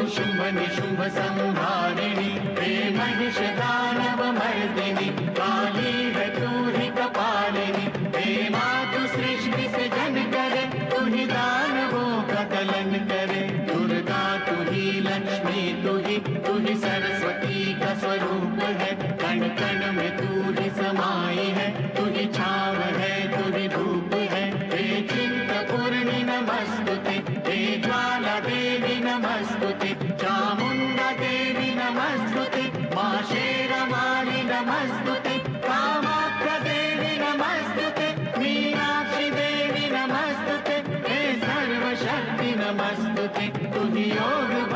शुंभ निशुंभ संहारिणी, हे महिष दानव मर्दिनी, काली है तू ही कपालिनी। हे मातु सृष्टि से जन करे, तू ही दानवों का दलन करे। दुर्गा तू ही लक्ष्मी तू ही सरस्वती का स्वरूप है। कण कण में तू ही समाई है, तू ही छाव है, तू ही धूप है। हे चिंतपूर्णी नमस्तुते, हे ज्वाला देवी नमस्तुते, चामुंडा देवी नमस्तुते, मां शेरवाली नमस्तुते, कामाख्या देवी नमस्तुते, मीनाक्षी देवी नमस्तुते, हे सर्वशक्ति नमस्तुते। तू ही योग